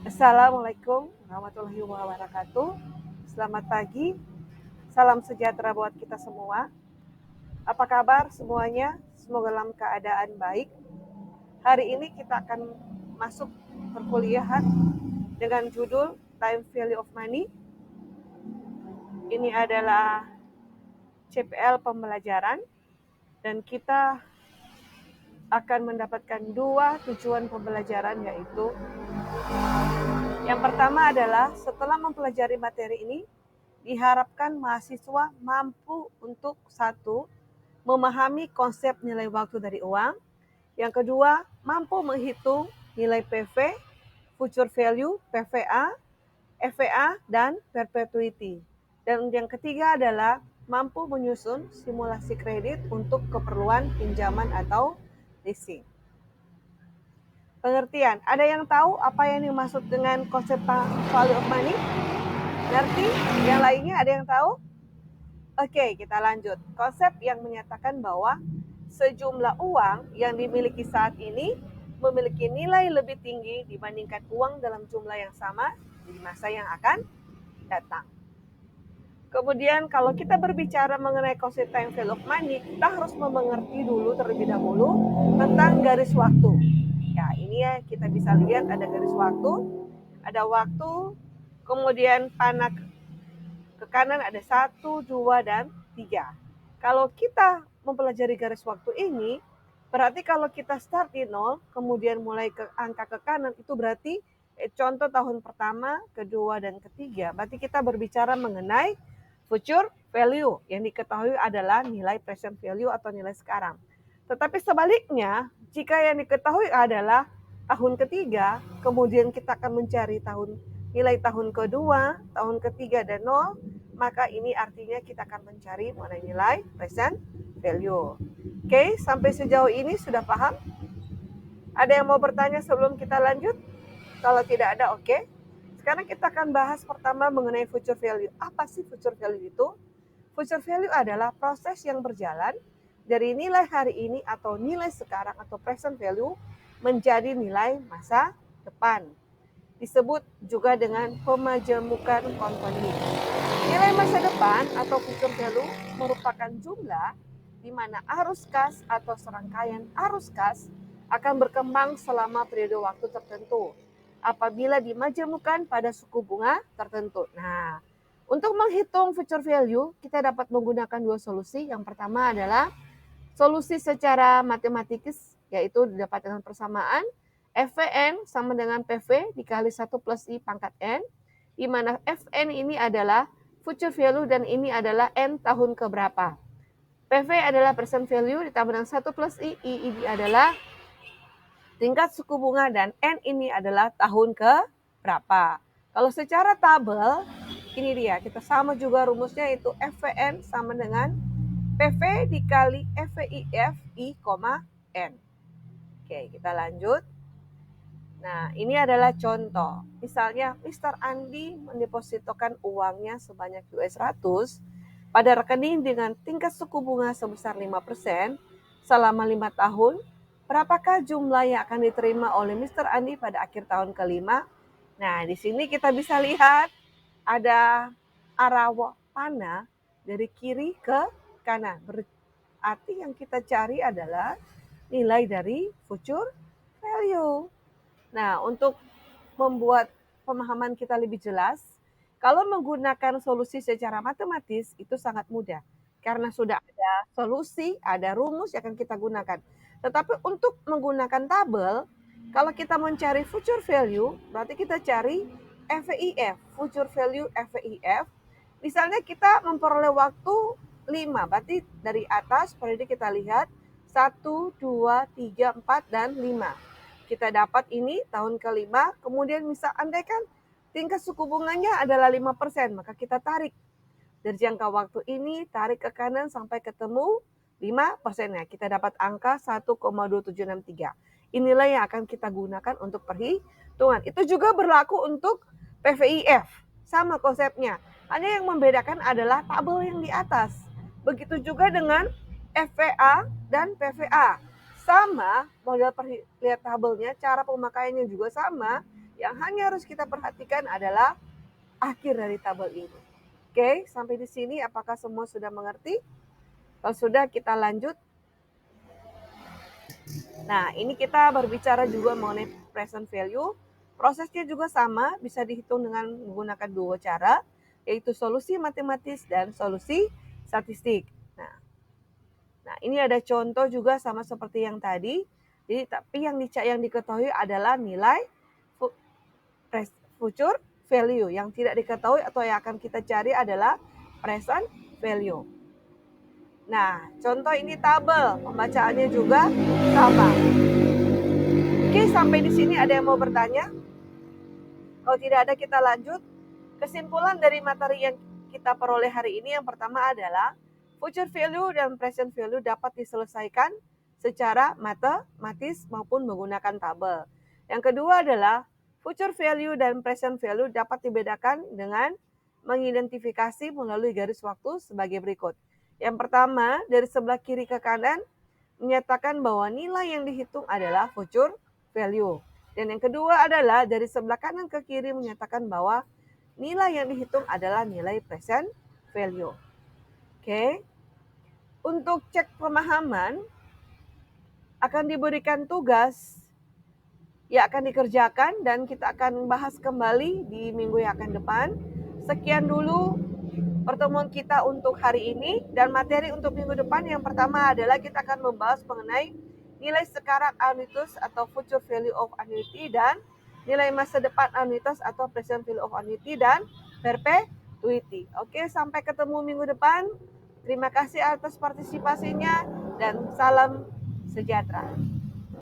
Assalamualaikum warahmatullahi wabarakatuh. Selamat pagi, salam sejahtera buat kita semua. Apa kabar semuanya? Semoga dalam keadaan baik. Hari ini kita akan masuk perkuliahan dengan judul Time Value of Money. Ini adalah CPL pembelajaran dan kita akan mendapatkan dua tujuan pembelajaran, yaitu yang pertama adalah setelah mempelajari materi ini, diharapkan mahasiswa mampu untuk satu, memahami konsep nilai waktu dari uang. Yang kedua, mampu menghitung nilai PV, future value, PVA, FVA, dan perpetuity. Dan yang ketiga adalah mampu menyusun simulasi kredit untuk keperluan pinjaman atau leasing. Pengertian, ada yang tahu apa yang dimaksud dengan konsep value of money? Ngerti? Yang lainnya ada yang tahu? Oke, kita lanjut. Konsep yang menyatakan bahwa sejumlah uang yang dimiliki saat ini memiliki nilai lebih tinggi dibandingkan uang dalam jumlah yang sama di masa yang akan datang. Kemudian kalau kita berbicara mengenai konsep time value of money, kita harus mengerti dulu terlebih dahulu tentang garis waktu. Ya, ini ya kita bisa lihat ada garis waktu, ada waktu, kemudian panah ke kanan ada 1, 2, dan 3. Kalau kita mempelajari garis waktu ini, berarti kalau kita start di 0, kemudian mulai ke angka ke kanan, itu berarti contoh tahun pertama, kedua, dan ketiga. Berarti kita berbicara mengenai future value, yang diketahui adalah nilai present value atau nilai sekarang. Tetapi sebaliknya, jika yang diketahui adalah tahun ketiga, kemudian kita akan mencari nilai tahun kedua, tahun ketiga, dan 0, maka ini artinya kita akan mencari mengenai nilai present value. Oke, sampai sejauh ini sudah paham? Ada yang mau bertanya sebelum kita lanjut? Kalau tidak ada, oke. Sekarang kita akan bahas pertama mengenai future value. Apa sih future value itu? Future value adalah proses yang berjalan dari nilai hari ini atau nilai sekarang atau present value menjadi nilai masa depan. Disebut juga dengan pemajemukan company. Nilai masa depan atau future value merupakan jumlah di mana arus kas atau serangkaian arus kas akan berkembang selama periode waktu tertentu apabila dimajemukan pada suku bunga tertentu. Nah, untuk menghitung future value, kita dapat menggunakan dua solusi. Yang pertama adalah solusi secara matematikis, yaitu dapat dengan persamaan FVN sama dengan PV dikali 1 plus I pangkat N, di mana Fn ini adalah future value dan ini adalah N tahun keberapa. PV adalah present value ditambah dengan 1 plus I ini adalah tingkat suku bunga, dan N ini adalah tahun ke berapa. Kalau secara tabel, ini dia, kita sama juga rumusnya, itu FVN sama dengan PV dikali FVIF I, N. Oke, kita lanjut. Nah, ini adalah contoh. Misalnya, Mr. Andi mendepositokan uangnya sebanyak US100 pada rekening dengan tingkat suku bunga sebesar 5% selama 5 tahun. Berapakah jumlah yang akan diterima oleh Mr. Andi pada akhir tahun kelima? Nah, di sini kita bisa lihat ada arah panah dari kiri ke kanan. Berarti yang kita cari adalah nilai dari future value. Nah, untuk membuat pemahaman kita lebih jelas, kalau menggunakan solusi secara matematis itu sangat mudah. Karena sudah ada solusi, ada rumus yang akan kita gunakan. Tetapi untuk menggunakan tabel, kalau kita mencari future value, berarti kita cari FVIF, future value FVIF. Misalnya kita memperoleh waktu 5, berarti dari atas periode kita lihat 1, 2, 3, 4, dan 5. Kita dapat ini tahun kelima, kemudian misal andaikan tingkat suku bunganya adalah 5%, maka kita tarik dari jangka waktu ini, tarik ke kanan sampai ketemu 5%-nya. Kita dapat angka 1,2763. Inilah yang akan kita gunakan untuk perhitungan. Itu juga berlaku untuk PVIF. Sama konsepnya. Hanya yang membedakan adalah tabel yang di atas. Begitu juga dengan FVA dan PVA. Sama, model lihat tabelnya, cara pemakaiannya juga sama. Yang hanya harus kita perhatikan adalah akhir dari tabel ini. Oke, sampai di sini apakah semua sudah mengerti? Kalau sudah, kita lanjut. Nah, ini kita berbicara juga mengenai present value. Prosesnya juga sama, bisa dihitung dengan menggunakan dua cara, yaitu solusi matematis dan solusi statistik. Nah, ini ada contoh juga sama seperti yang tadi. Jadi, tapi yang diketahui adalah nilai future value. Yang tidak diketahui atau yang akan kita cari adalah present value. Nah, contoh ini tabel, pembacaannya juga sama. Oke, sampai di sini ada yang mau bertanya? Kalau tidak ada, kita lanjut. Kesimpulan dari materi yang kita peroleh hari ini yang pertama adalah future value dan present value dapat diselesaikan secara matematis maupun menggunakan tabel. Yang kedua adalah future value dan present value dapat dibedakan dengan mengidentifikasi melalui garis waktu sebagai berikut. Yang pertama, dari sebelah kiri ke kanan menyatakan bahwa nilai yang dihitung adalah future value. Dan yang kedua adalah dari sebelah kanan ke kiri menyatakan bahwa nilai yang dihitung adalah nilai present value. Oke. Untuk cek pemahaman akan diberikan tugas yang akan dikerjakan dan kita akan bahas kembali di minggu yang akan depan. Sekian dulu pertemuan kita untuk hari ini dan materi untuk minggu depan. Yang pertama adalah kita akan membahas mengenai nilai sekarang annuitas atau future value of annuity dan nilai masa depan annuitas atau present value of annuity dan perpetuity. Oke, sampai ketemu minggu depan. Terima kasih atas partisipasinya dan salam sejahtera.